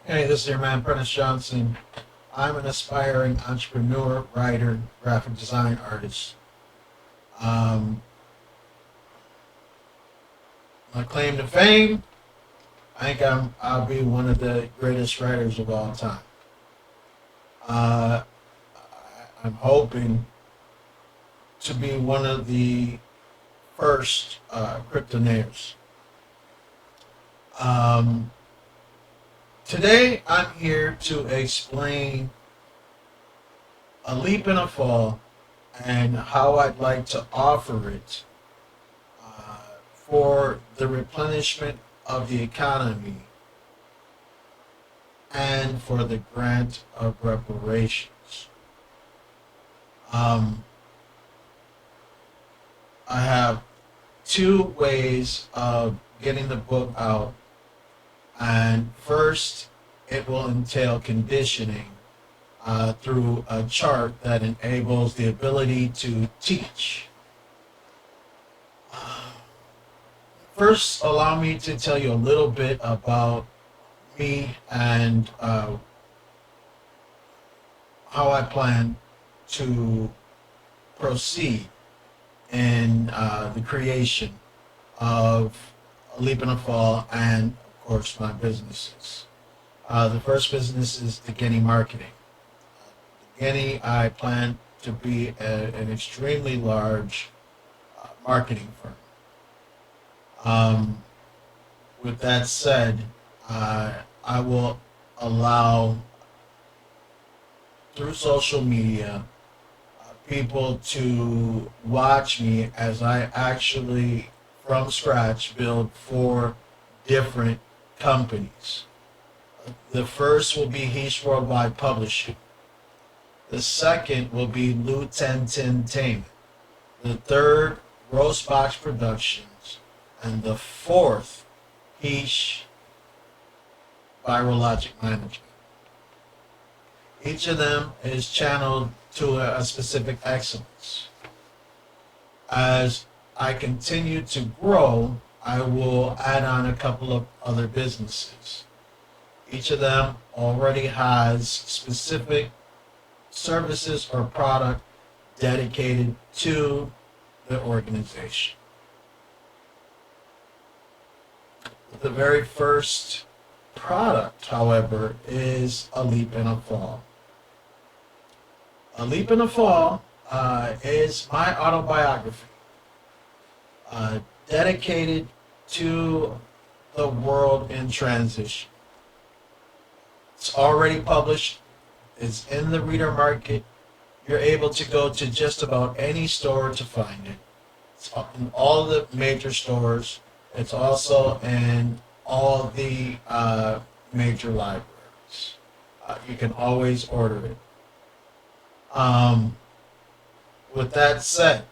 Hey, this is your man, Prentice Johnson. I'm an aspiring entrepreneur, writer, graphic design artist. Um, my claim to fame, I'll be one of the greatest writers of all time. Uh, I'm hoping to be one of the first cryptonaires. Um, Today, I'm here to explain a leap and a fall and how I'd like to offer it for the replenishment of the economy and for the grant of reparations. Um, I have two ways of getting the book out, and first, it will entail conditioning through a chart that enables the ability to teach. First, allow me to tell you a little bit about me and how I plan to proceed in the creation of A Leap and a Fall and, of course, my businesses. The first business is the Guinea Marketing. Guinea, I plan to be an extremely large marketing firm. Um, with that said, I will allow through social media people to watch me as I actually, from scratch, build four different companies. The first will be Heesh Worldwide Publishing. The second will be Lou Entertainment. The third, Roast Box Productions. And the fourth, Heesh Viral Logic Management. Each of them is channeled to a specific excellence. As I continue to grow, I will add on a couple of other businesses. Each of them already has specific services or product dedicated to the organization. The very first product, however, is A Leap and a Fall. A Leap and a Fall is my autobiography dedicated to the world in transition. It's already published. It's in the reader market. You're able to go to just about any store to find it. It's in all the major stores. It's also in all the major libraries. You can always order it. Um, with that said,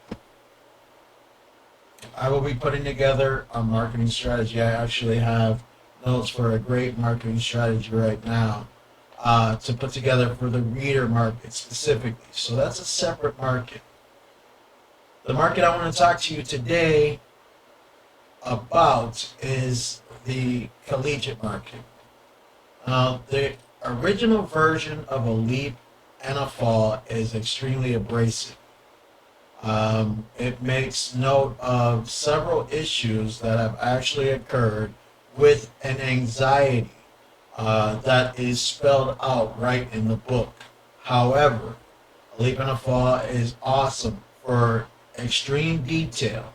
I will be putting together a marketing strategy. I actually have notes for a great marketing strategy right now to put together for the reader market specifically. So that's a separate market. The market I want to talk to you today about is the collegiate market. The original version of A Leap and a Fall is extremely abrasive. It makes note of several issues that have actually occurred with an anxiety that is spelled out right in the book. However, A Leap and a Fall is awesome for extreme detail.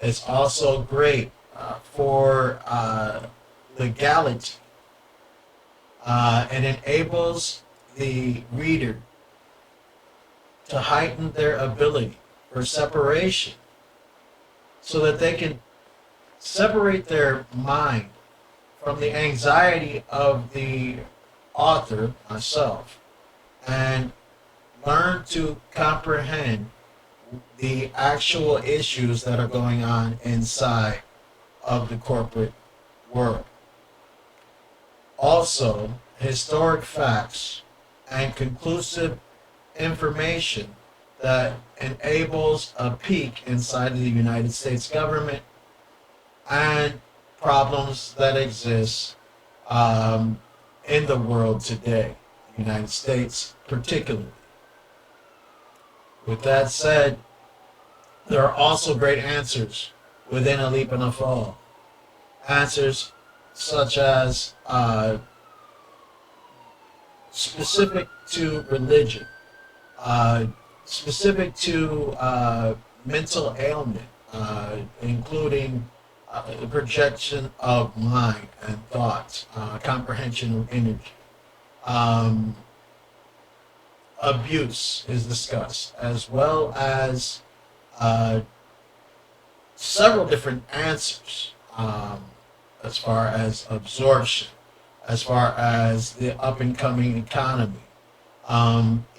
It's also great for legality. It enables the reader to heighten their ability for separation so that they can separate their mind from the anxiety of the author, myself, and learn to comprehend the actual issues that are going on inside of the corporate world. Also, historic facts and conclusive information that enables a peek inside of the United States government and problems that exist in the world today, United States particularly. With that said, there are also great answers within A Leap and a Fall. Answers such as specific to religion, uh, specific to mental ailment, including the projection of mind and thoughts, comprehension of energy. Um, Abuse is discussed, as well as uh, several different answers as far as absorption, as far as the up and coming economy,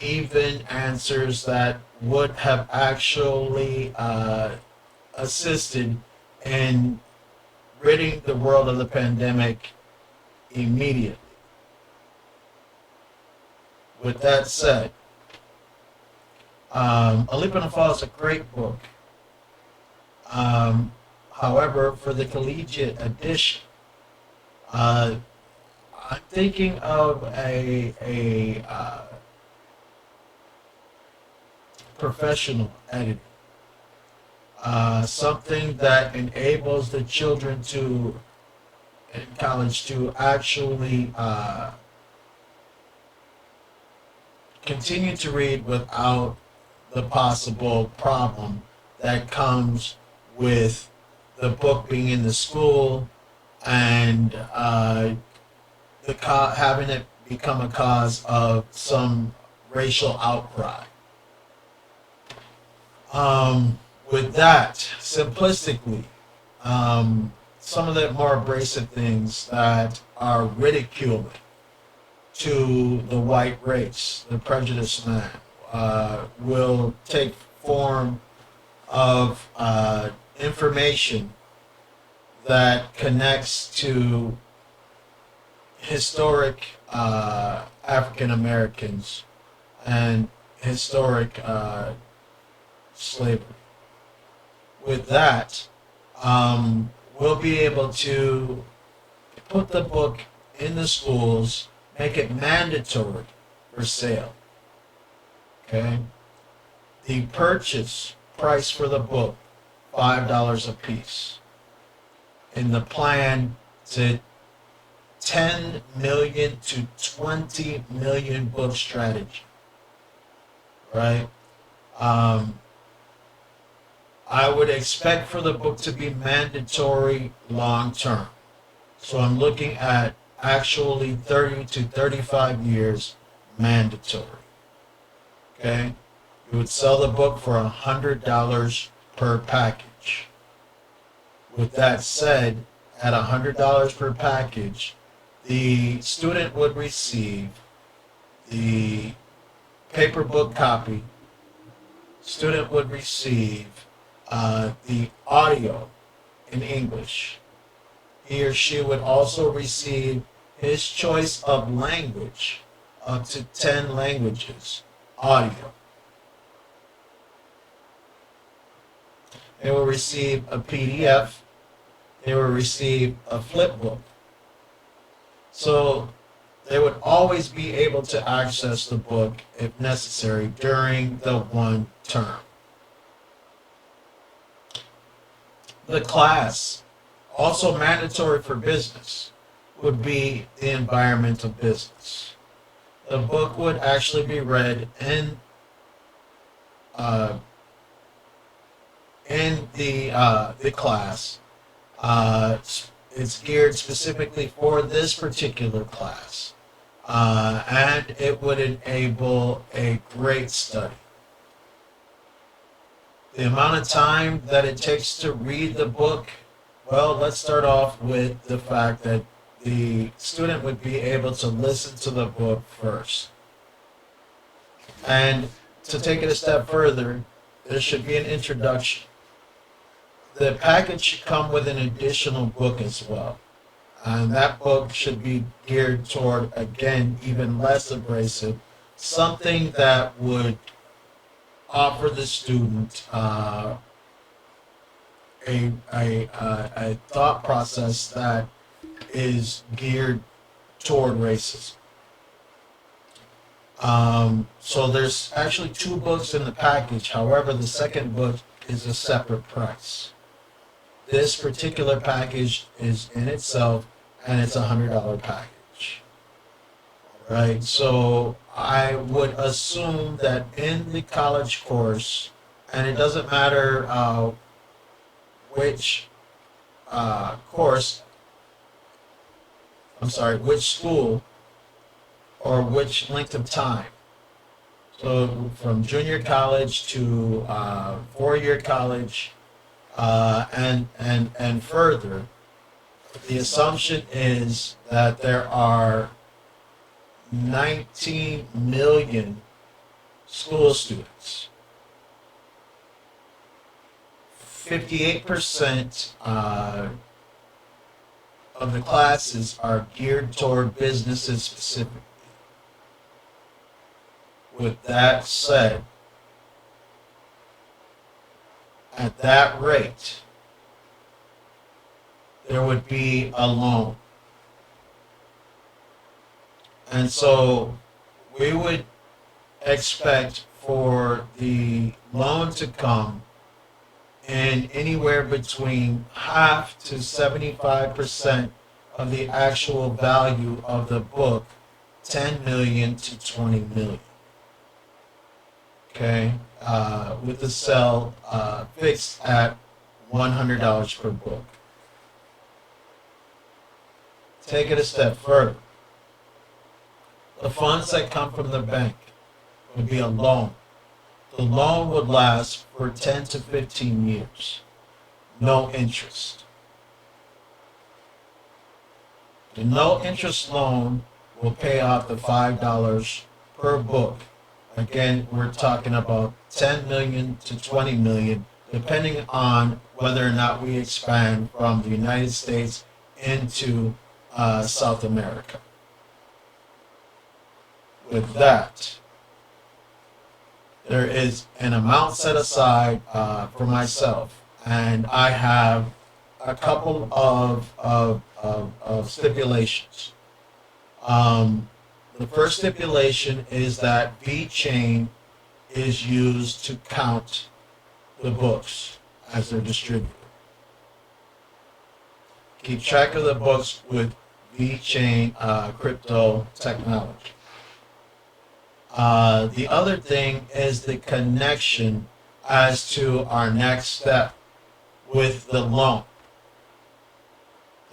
even answers that would have actually assisted in ridding the world of the pandemic immediately. With that said, A Leap and a Fall is a great book. However, for the collegiate edition, uh, I'm thinking of a professional editing, something that enables the children to in college to actually continue to read without the possible problem that comes with the book being in the school and having it become a cause of some racial outcry. With that, simplistically, some of the more abrasive things that are ridiculing to the white race, the prejudiced man, will take form of information that connects to historic African Americans and historic slavery. With that, we'll be able to put the book in the schools, make it mandatory for sale. Okay? The purchase price for the book, $5 a piece. In the plan to 10 million to 20 million book strategy. Right? I would expect for the book to be mandatory long term. So I'm looking at actually 30 to 35 years mandatory. Okay? You would sell the book for $100 per package. With that said, at $100 per package, the student would receive the paper book copy. Student would receive the audio in English. He or she would also receive his choice of language, up to 10 languages, audio. They will receive a PDF. They will receive a flip book. So they would always be able to access the book if necessary during the one term. The class, also mandatory for business, would be the environmental business. The book would actually be read in the class. It's geared specifically for this particular class, and it would enable a great study. The amount of time that it takes to read the book, well, let's start off with the fact that the student would be able to listen to the book first. And to take it a step further, there should be an introduction. The package should come with an additional book as well. And that book should be geared toward, again, even less abrasive, something that would offer the student a thought process that is geared toward racism. So there's actually two books in the package. However, the second book is a separate price. This particular package is in itself, and it's $100 package. Right? So I would assume that in the college course, and it doesn't matter which course, which school or which length of time. So from junior college to 4-year college and further, the assumption is that there are 19 million school students. 58% of the classes are geared toward businesses specifically. With that said, at that rate, there would be a loan. And so we would expect for the loan to come in anywhere between half to 75% of the actual value of the book, 10 million to 20 million. Okay, with the sell fixed at $100 per book. Take it a step further. The funds that come from the bank would be a loan. The loan would last for 10 to 15 years. No interest. The no interest loan will pay off the $5 per book. Again, we're talking about 10 million to 20 million, depending on whether or not we expand from the United States into South America. With that, there is an amount set aside for myself, and I have a couple of stipulations. The first stipulation is that VeChain is used to count the books as they're distributed. Keep track of the books with VeChain crypto technology. The other thing is the connection as to our next step with the loan.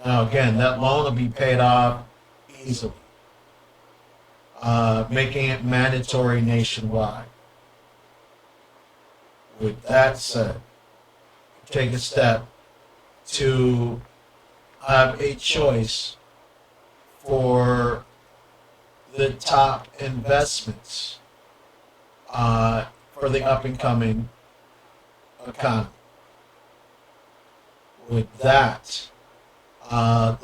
Now again, that loan will be paid off easily, making it mandatory nationwide. With that said, take a step to have a choice for the top investments for the up and coming economy. With that,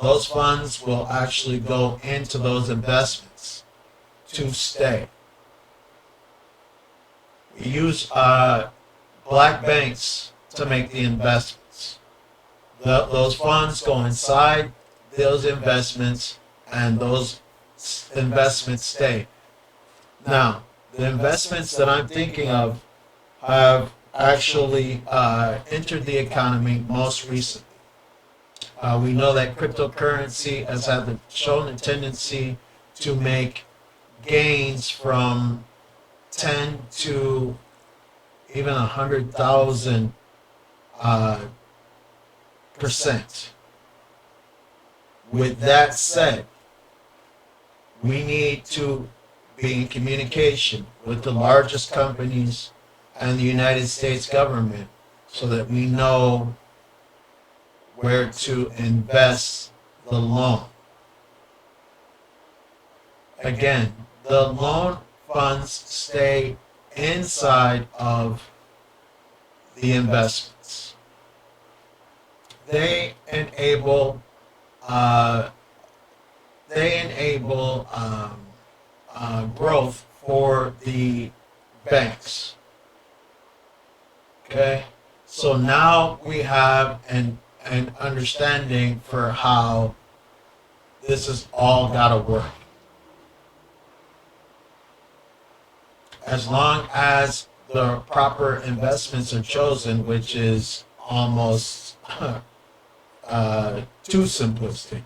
those funds will actually go into those investments to stay. We use black banks to make the investments. Those funds go inside those investments, and those investments stay. Now, the investments that I'm thinking of have actually entered the economy most recently. We know that cryptocurrency has shown a tendency to make gains from 10 to even 100,000% With that said, we need to be in communication with the largest companies and the United States government so that we know where to invest the loan. Again, the loan funds stay inside of the investments. They enable growth for the banks. Okay, so now we have an understanding for how this has all got to work. As long as the proper investments are chosen, which is almost too simplistic,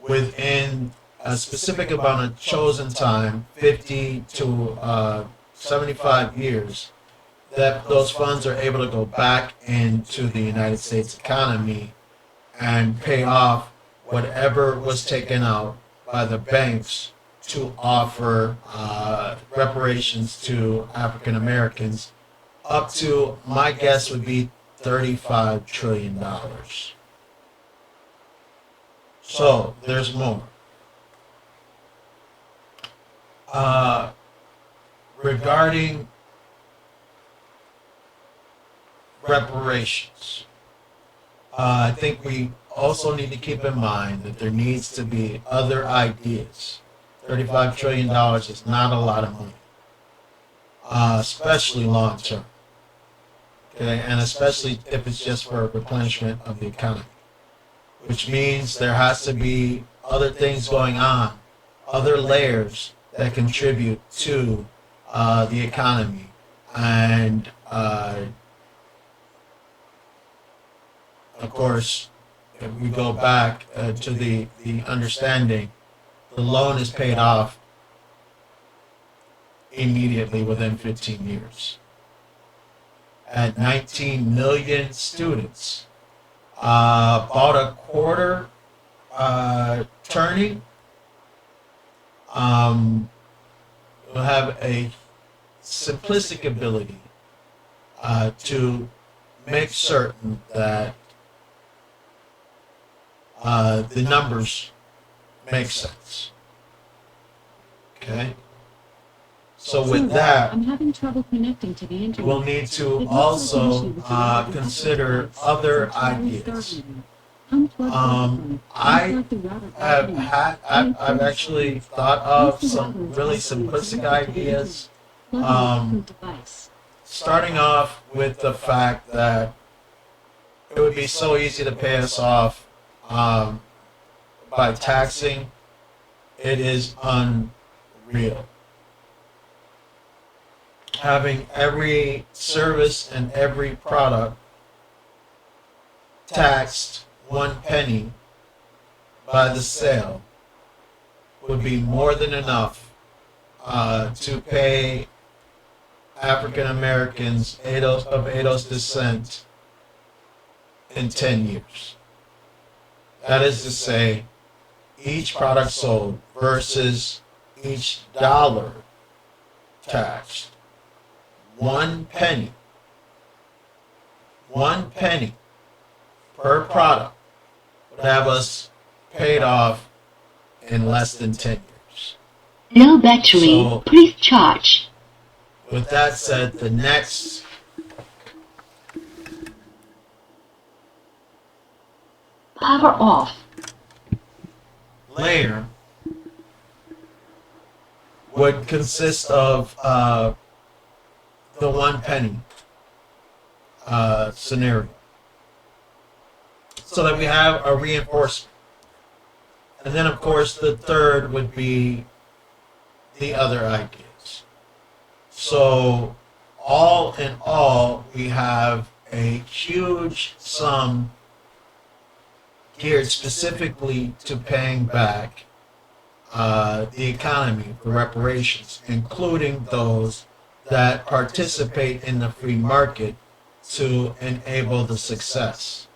within a specific amount of chosen time, 50 to 75 years, that those funds are able to go back into the United States economy and pay off whatever was taken out by the banks to offer reparations to African Americans, up to, my guess would be, $35 trillion. So there's more. Regarding reparations, I think we also need to keep in mind that there needs to be other ideas. $35 trillion is not a lot of money, especially long term. Okay, and especially if it's just for replenishment of the economy, which means there has to be other things going on, other layers that contribute to the economy. And of course, if we go back to the understanding, the loan is paid off immediately within 15 years. At 19 million students, about a quarter turning, will have a simplistic ability to make certain that the numbers make sense. Okay? So with that, I'm having trouble connecting to the internet. we'll need to also consider other ideas. I've actually thought of some really simplistic ideas. Starting off with the fact that it would be so easy to pay us off by taxing. It is unreal. Having every service and every product taxed 1 penny by the sale would be more than enough to pay African Americans of ADOS descent in 10 years. That is to say, each product sold versus each dollar taxed. 1 penny. 1 penny per product would have us paid off in less than 10 years. Low battery, So, please charge. with that said, the next Power off. layer would consist of the 1 penny scenario, so that we have a reinforcement. And then, of course, the third would be the other ideas. So, all in all, we have a huge sum geared specifically to paying back the economy for reparations, including those that participate in the free market to enable the success.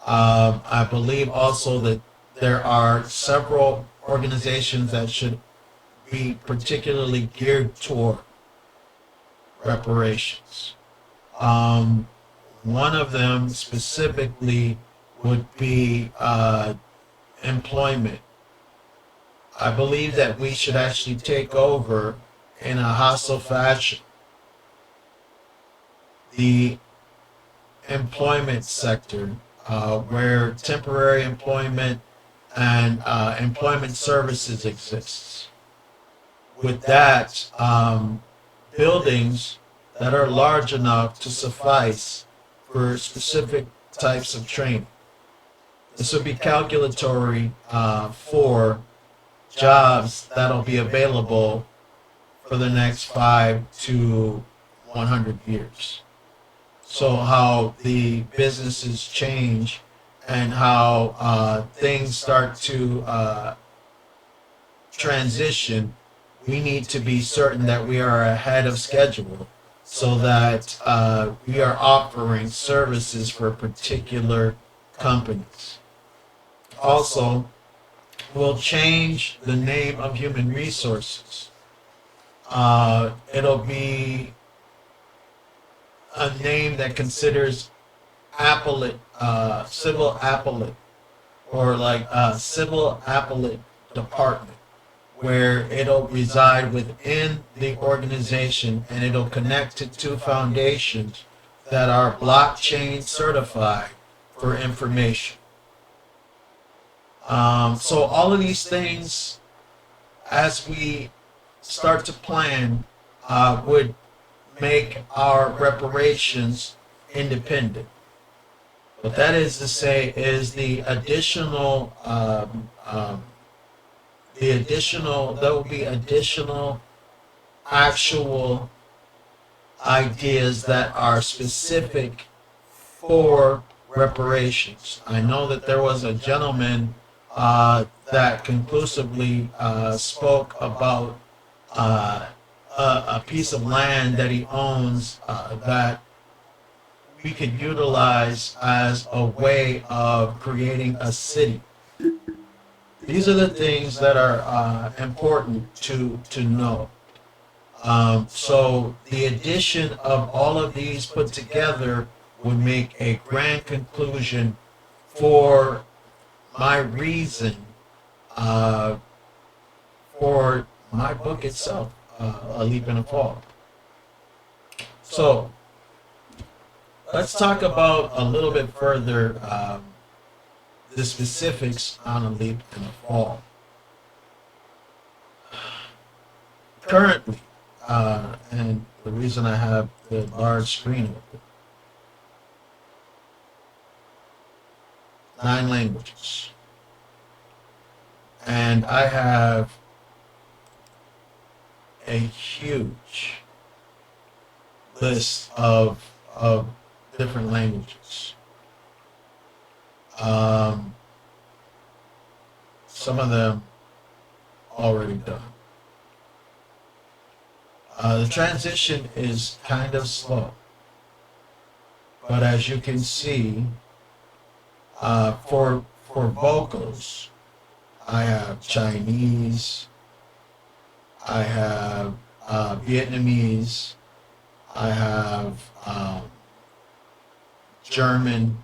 I believe also that there are several organizations that should be particularly geared toward reparations. One of them specifically would be employment. I believe that we should actually take over in a hostile fashion the employment sector, where temporary employment and employment services exists. With that, buildings that are large enough to suffice for specific types of training. This will be calculatory for jobs that'll be available for the next 5 to 100 years. So how the businesses change and how things start to transition, we need to be certain that we are ahead of schedule so that we are offering services for particular companies. Also, we'll change the name of human resources. It'll be a name that considers appellate, civil appellate, or like civil appellate department, where it'll reside within the organization and it'll connect to two foundations that are blockchain certified for information. So all of these things, as we start to plan, would make our reparations independent. What that is to say is there will be additional actual ideas that are specific for reparations. I know that there was a gentleman that conclusively spoke about a piece of land that he owns that we could utilize as a way of creating a city. These are the things that are important to know. So the addition of all of these put together would make a grand conclusion for my reason for my book itself, A Leap and a Fall. So let's talk about a little bit further the specifics on A Leap and a Fall. Currently, and the reason I have the large screen open, 9 languages. And I have a huge list of different languages. Some of them already done. The transition is kind of slow, but as you can see, for vocals, I have Chinese, I have Vietnamese, I have German,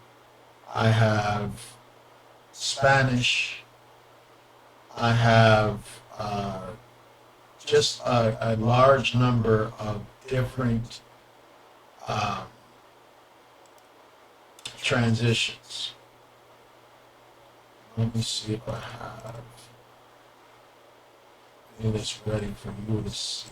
I have Spanish, I have just a large number of different transitions. Let me see if I have it is ready for you to see.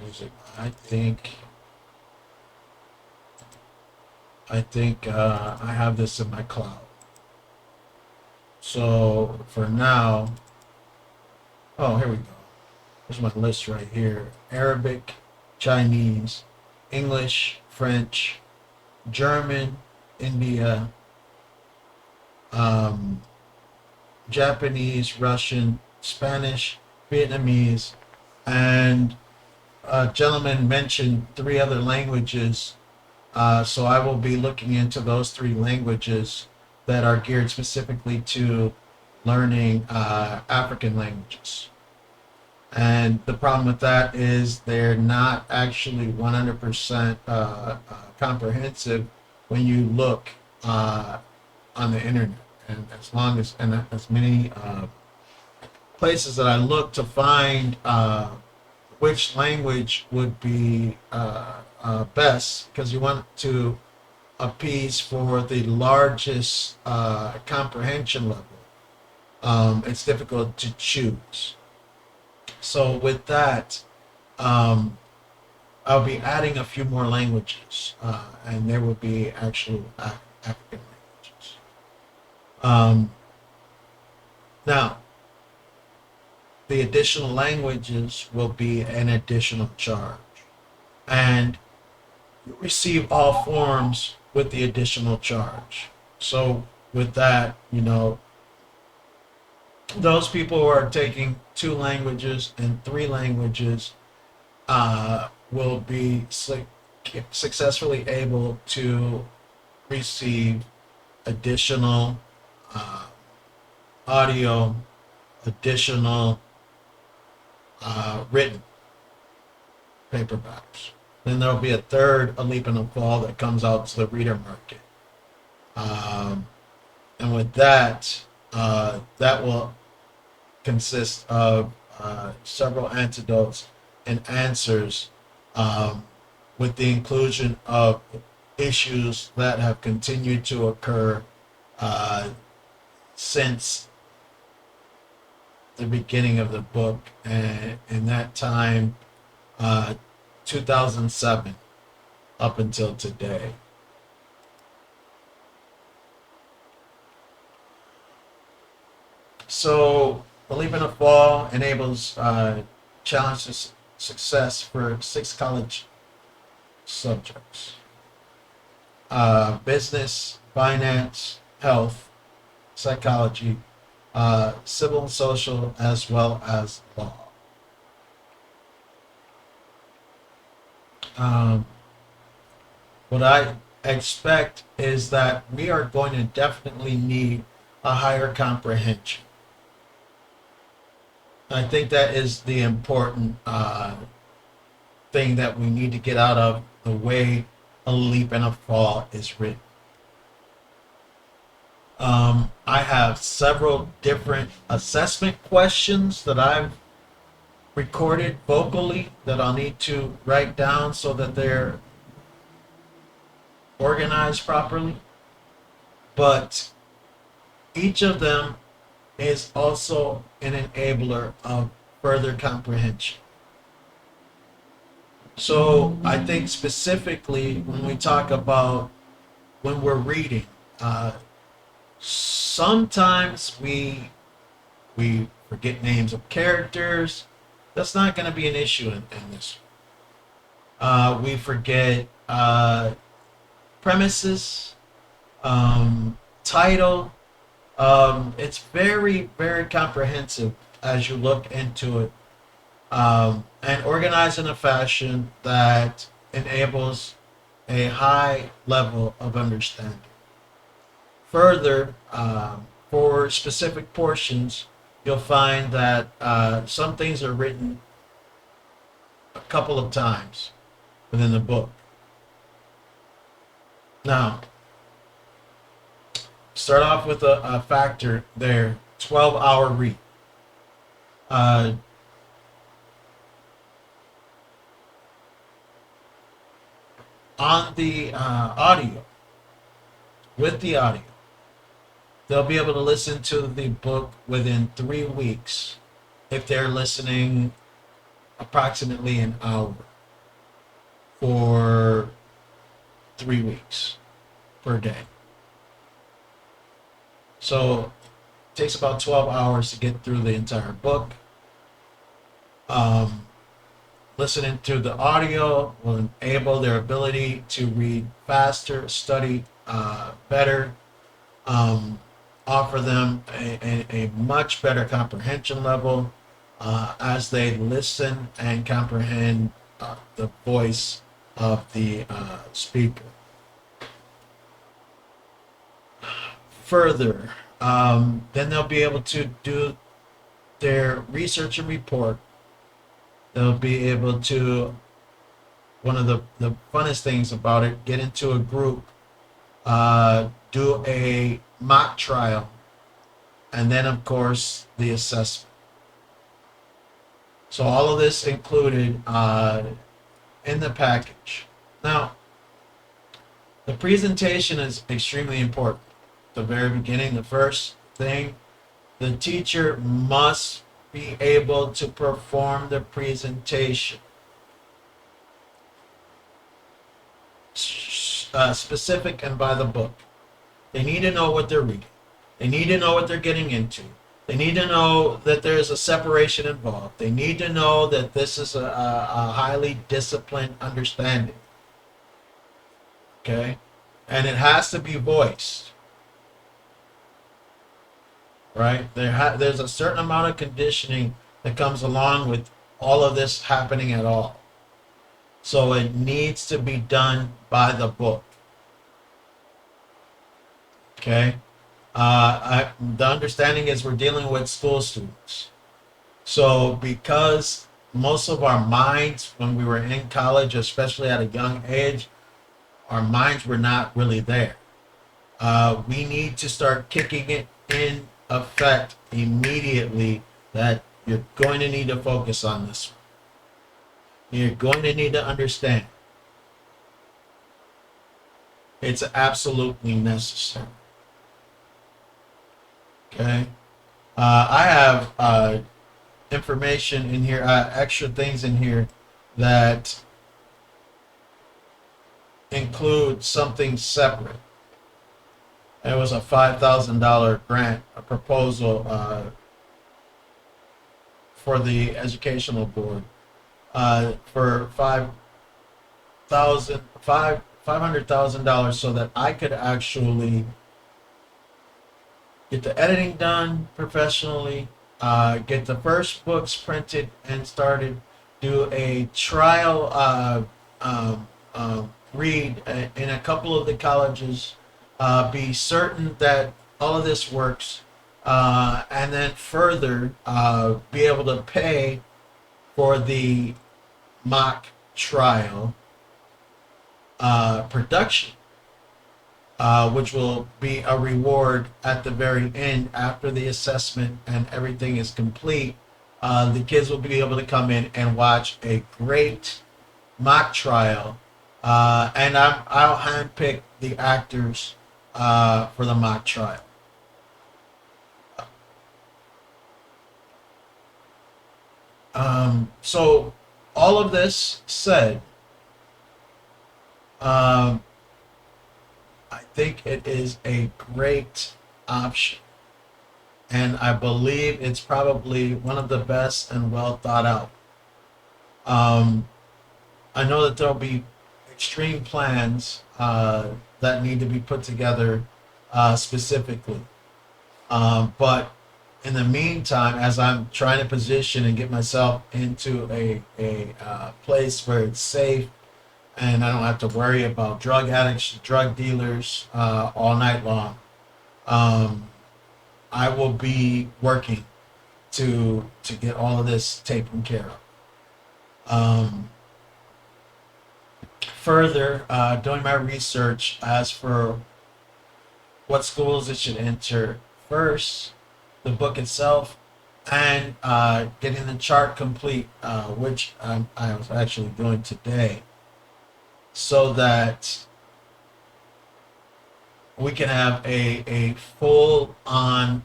Music. I think I have this in my cloud. So for now, oh, here we go. There's my list right here. Arabic, Chinese, English, French, German, India, Japanese, Russian, Spanish, Vietnamese, and a gentleman mentioned 3 other languages. So I will be looking into those 3 languages that are geared specifically to learning African languages. And the problem with that is they're not actually 100% comprehensive when you look on the internet. And as many places that I look to find which language would be best, because you want to appease for the largest comprehension level. It's difficult to choose. So with that, um, I'll be adding a few more languages, and there will be actual African languages. Now, the additional languages will be an additional charge, and you receive all forms with the additional charge. So with that, those people who are taking 2 languages and 3 languages will be successfully able to receive additional uh, audio, additional written paperbacks. Then there'll be a third A Leap in the Fall that comes out to the reader market. And with that, that will consist of several antidotes and answers, with the inclusion of issues that have continued to occur since the beginning of the book, and in that time, 2007 up until today. So, Believe in a Fall enables challenge success for 6 college subjects: business, finance, health, psychology, civil and social, as well as law. What I expect is that we are going to definitely need a higher comprehension. I think that is the important thing that we need to get out of the way A Leap and a Fall is written. I have several different assessment questions that I've recorded vocally that I'll need to write down so that they're organized properly. But each of them is also an enabler of further comprehension. So I think specifically when we talk about when we're reading, sometimes we forget names of characters. That's not going to be an issue in this. We forget premises, title. It's very, very comprehensive as you look into it, and organized in a fashion that enables a high level of understanding. Further, for specific portions, you'll find that some things are written a couple of times within the book. Now, start off with a factor there: 12-hour read. On the audio, with the audio, they'll be able to listen to the book within 3 weeks if they're listening approximately an hour for 3 weeks per day. So it takes about 12 hours to get through the entire book. Listening to the audio will enable their ability to read faster, study better, offer them a much better comprehension level as they listen and comprehend the voice of the speaker. Further, then they'll be able to do their research and report. They'll be able to, one of the funnest things about it, get into a group, do a mock trial, and then, of course, the assessment. So all of this included in the package. Now, the presentation is extremely important. The very beginning, the first thing, the teacher must be able to perform the presentation. Specific and by the book. They need to know what they're reading. They need to know what they're getting into. They need to know that there's a separation involved. They need to know that this is a highly disciplined understanding. Okay? And it has to be voiced. Right? There's a certain amount of conditioning that comes along with all of this happening at all. So it needs to be done by the book. Okay? The understanding is we're dealing with school students. So because most of our minds, when we were in college, especially at a young age, our minds were not really there. We need to start kicking it in effect immediately that you're going to need to focus on this one. You're going to need to understand. It's absolutely necessary. Okay? I have information in here, extra things in here that include something separate. It was a $5,000 grant, a proposal for the educational board for $500,000 so that I could actually get the editing done professionally, get the first books printed and started, do a trial read in a couple of the colleges, be certain that all of this works, and then further be able to pay for the mock trial production, which will be a reward at the very end after the assessment and everything is complete. The kids will be able to come in and watch a great mock trial, and I'll handpick the actors for the mock trial. So all of this said, I think it is a great option, and I believe it's probably one of the best and well thought out. I know that there'll be extreme plans that need to be put together specifically, but in the meantime, as I'm trying to position and get myself into a place where it's safe and I don't have to worry about drug addicts, drug dealers all night long, I will be working to get all of this taken care of. Further, doing my research as for what schools it should enter first, the book itself, and getting the chart complete, which I was actually doing today, so that we can have a full-on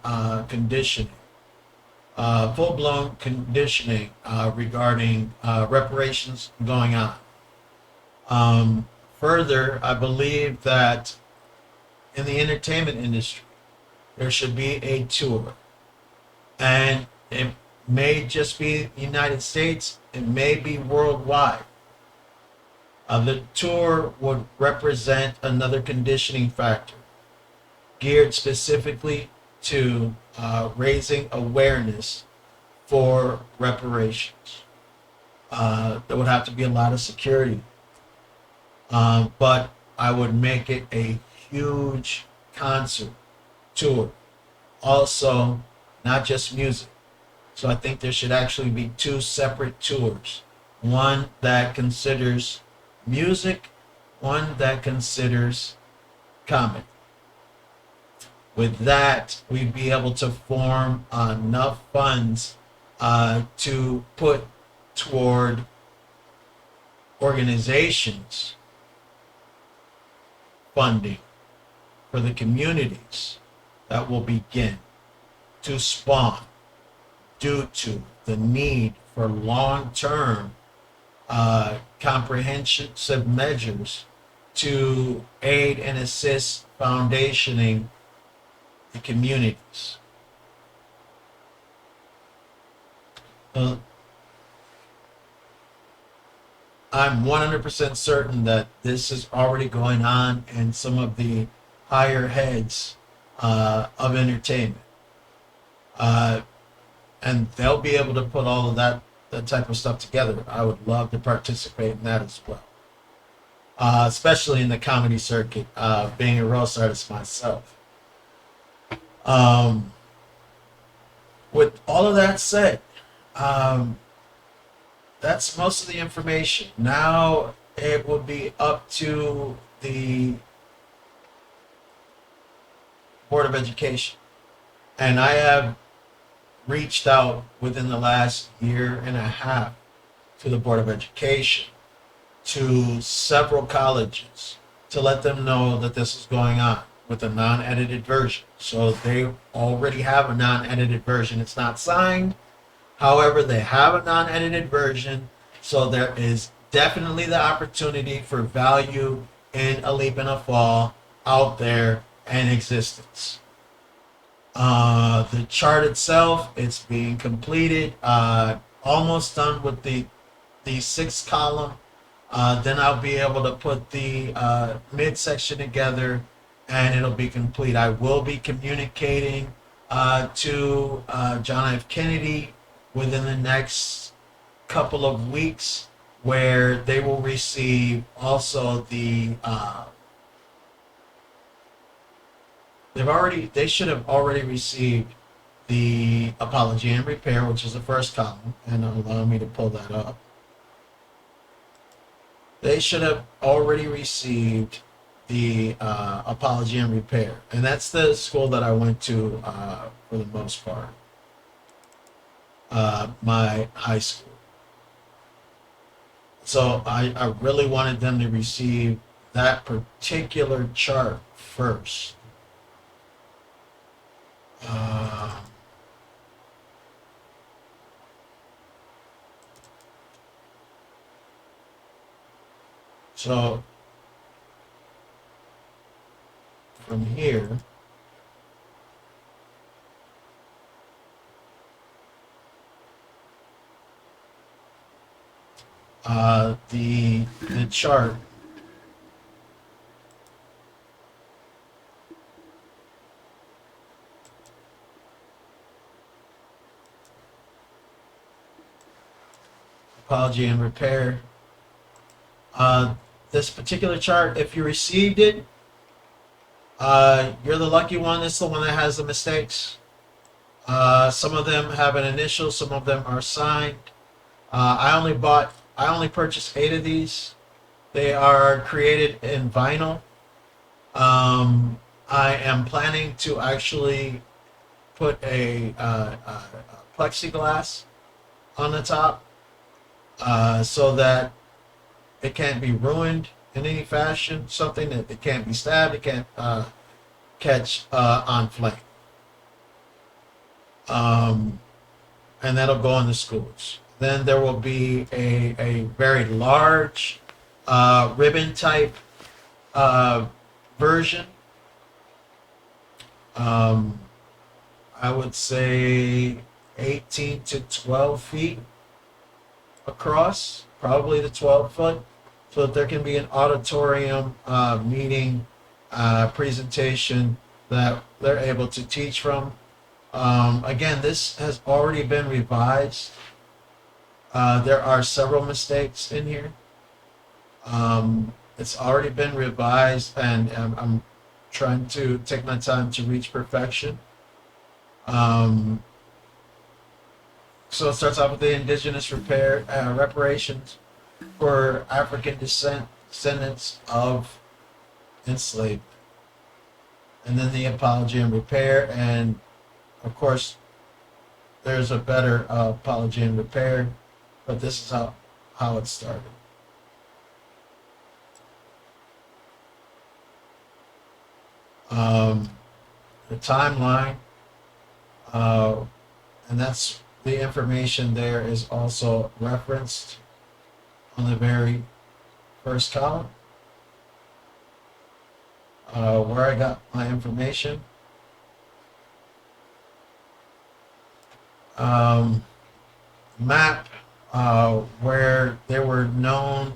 conditioning, full-blown conditioning regarding reparations going on. Further, I believe that in the entertainment industry, there should be a tour. And it may just be the United States, it may be worldwide. The tour would represent another conditioning factor geared specifically to raising awareness for reparations. There would have to be a lot of security, but I would make it a huge concert tour. Also, not just music. So I think there should actually be two separate tours. One that considers music, one that considers comedy. With that, we'd be able to form enough funds to put toward organizations funding for the communities that will begin to spawn due to the need for long-term comprehensive measures to aid and assist foundationing the communities. I'm 100% certain that this is already going on in some of the higher heads of entertainment. And they'll be able to put all of that type of stuff together. I would love to participate in that as well. Especially in the comedy circuit, being a roast artist myself. With all of that said, that's most of the information. Now it will be up to the Board of Education. And I have reached out within the last year and a half to the Board of Education, to several colleges, to let them know that this is going on with a non-edited version. So they already have a non-edited version. It's not signed. However, they have a non-edited version. So there is definitely the opportunity for value in A Leap and a Fall out there in existence. The chart itself, it's being completed, almost done with the 6th column. Then I'll be able to put the midsection together and it'll be complete. I will be communicating to John F. Kennedy within the next couple of weeks, where they will receive also the they should have already received the apology and repair, which is the 1st column, and allow me to pull that up. They should have already received the apology and repair, and that's the school that I went to for the most part, my high school. So I really wanted them to receive that particular chart first. So from here, the chart apology and repair. This particular chart, if you received it, you're the lucky one. It's the one that has the mistakes. Some of them have an initial, some of them are signed. I only purchased 8 of these. They are created in vinyl. I am planning to actually put a plexiglass on the top, so that it can't be ruined in any fashion. Something that it can't be stabbed, it can't catch on flame. And that'll go in the schools. Then there will be a very large ribbon type version. I would say 18 to 12 feet across, probably the 12 foot, so that there can be an auditorium meeting presentation that they're able to teach from. Again, this has already been revised. There are several mistakes in here. It's already been revised, and I'm trying to take my time to reach perfection. So it starts off with the indigenous reparations for African descendants of enslavement, and then the apology and repair, and of course there's a better apology and repair but this is how it started. The timeline, and that's the information there is also referenced on the very first column, where I got my information. Map where there were known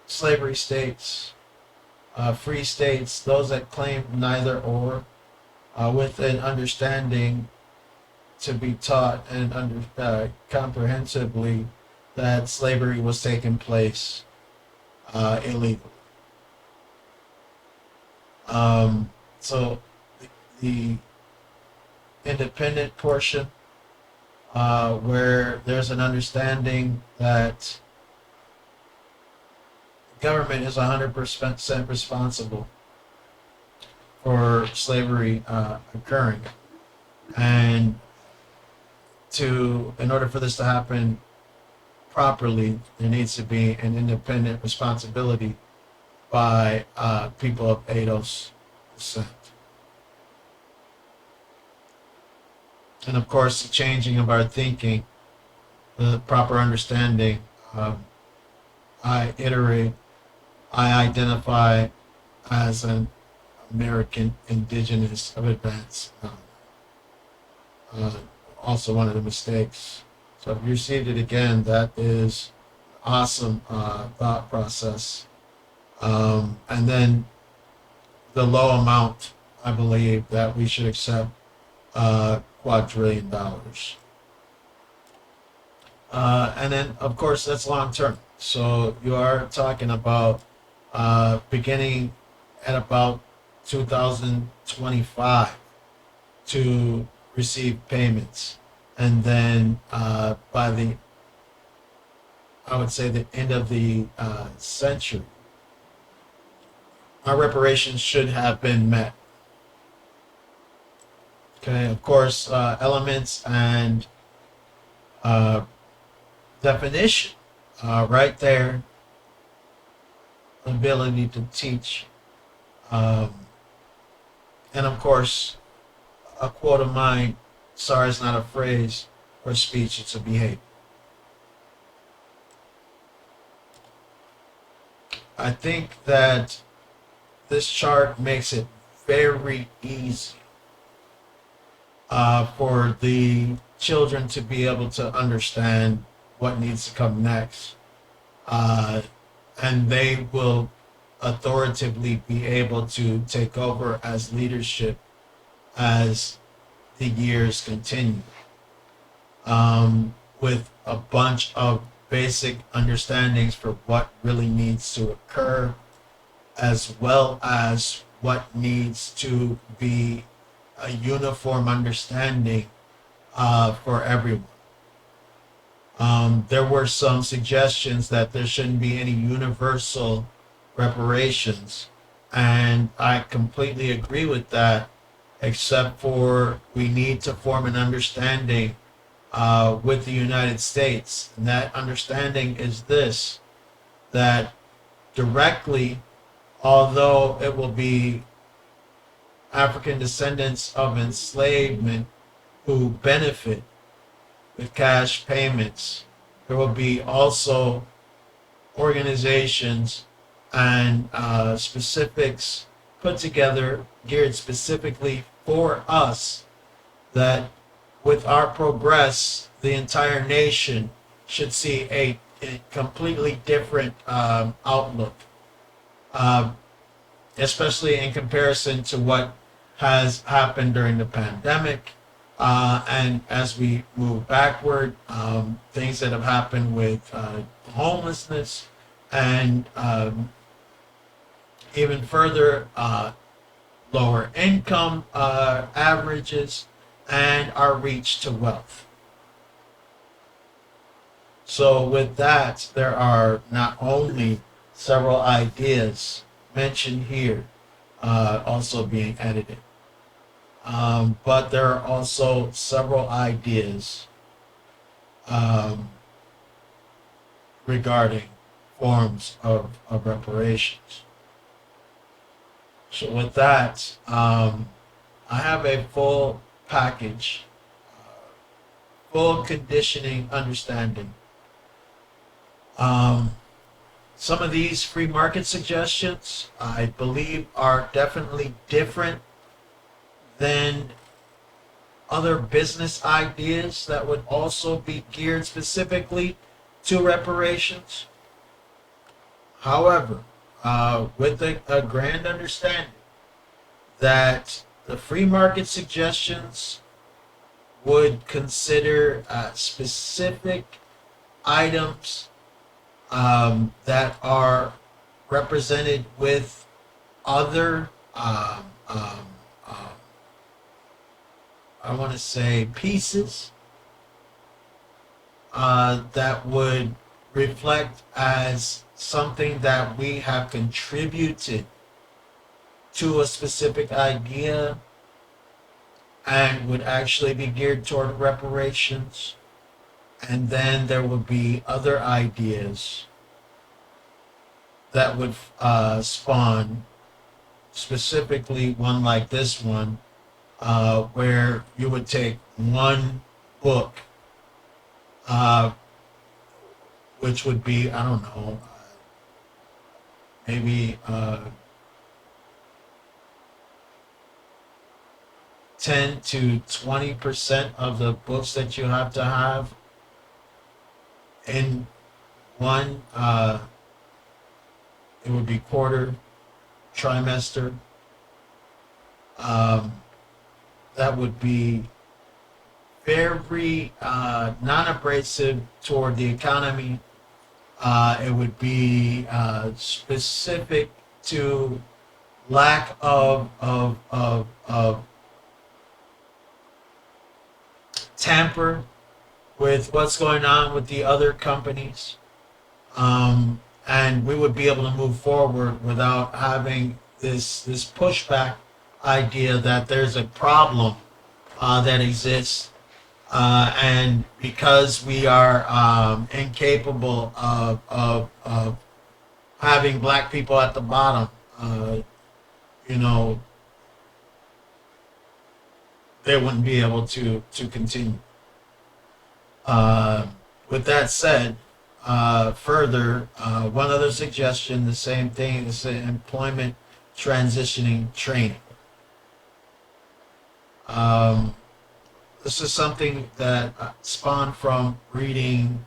slavery states, free states, those that claimed neither or, with an understanding to be taught and comprehensively that slavery was taking place illegally. So the independent portion, where there's an understanding that the government is 100% responsible for slavery occurring, and in order for this to happen properly, there needs to be an independent responsibility by people of ADOS descent. And of course, the changing of our thinking, the proper understanding. I identify as an American indigenous of advance. Also one of the mistakes. So if you received it again, that is awesome thought process. And then the low amount, I believe, that we should accept $250 billion. And then, of course, that's long term. So you are talking about beginning at about 2025 to receive payments. And then by the, I would say, the end of the century, our reparations should have been met. Okay, of course, elements and definition right there. Ability to teach. And of course, a quote of mine, sorry, it's not a phrase or speech, it's a behavior. I think that this chart makes it very easy for the children to be able to understand what needs to come next. And they will authoritatively be able to take over as leadership as the years continue, with a bunch of basic understandings for what really needs to occur, as well as what needs to be a uniform understanding for everyone. There were some suggestions that there shouldn't be any universal reparations, and I completely agree with that, except for we need to form an understanding with the United States. And that understanding is this, that directly, although it will be African descendants of enslavement who benefit with cash payments, there will be also organizations and specifics put together geared specifically for us, that with our progress, the entire nation should see a completely different outlook, especially in comparison to what has happened during the pandemic. And as we move backward, things that have happened with homelessness, and even further lower income averages, and our reach to wealth. So with that, there are not only several ideas mentioned here also being edited, but there are also several ideas um, regarding forms of reparations. So with that, I have a full package, full conditioning understanding. Um, some of these free market suggestions, I believe, are definitely different than other business ideas that would also be geared specifically to reparations. However, with a grand understanding that the free market suggestions would consider specific items that are represented with other, I want to say, pieces that would reflect as something that we have contributed to a specific idea and would actually be geared toward reparations. And then there would be other ideas that would spawn, specifically one like this one, where you would take one book, which would be, I don't know, maybe 10 to 20% of the books that you have to have in one, it would be quarter, trimester. That would be very non-abrasive toward the economy. It would be specific to lack of tamper with what's going on with the other companies. And we would be able to move forward without having this pushback idea that there's a problem that exists. And because we are incapable of having black people at the bottom, you know, they wouldn't be able to continue. With that said, further, one other suggestion, the same thing, is employment transitioning training. This is something that spawned from reading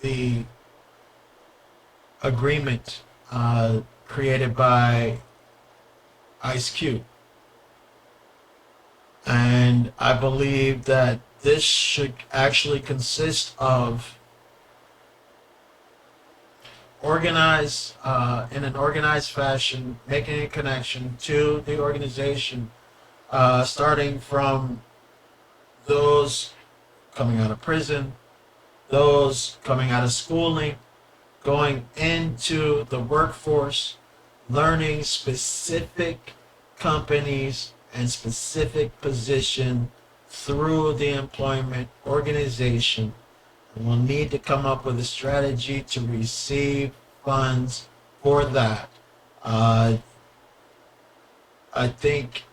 the agreement created by Ice Cube. And I believe that this should actually consist of organized, in an organized fashion, making a connection to the organization, starting from those coming out of prison, those coming out of schooling, going into the workforce, learning specific companies and specific position through the employment organization. And we'll need to come up with a strategy to receive funds for that. I think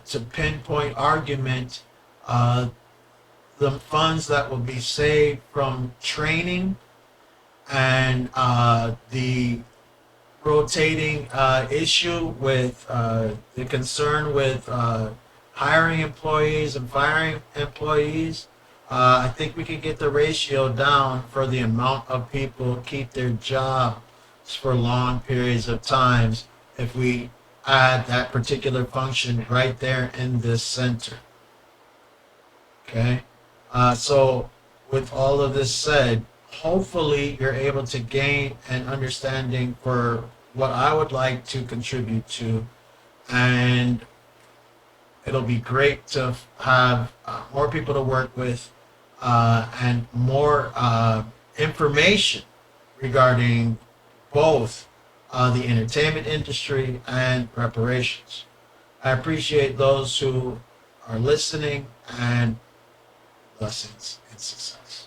to pinpoint argument, the funds that will be saved from training and the rotating issue with the concern with hiring employees and firing employees, I think we can get the ratio down for the amount of people keep their jobs for long periods of times if we add that particular function right there in this center. Okay, so with all of this said, hopefully you're able to gain an understanding for what I would like to contribute to, and it'll be great to have more people to work with and more information regarding both the entertainment industry and reparations. I appreciate those who are listening and Blessings and success.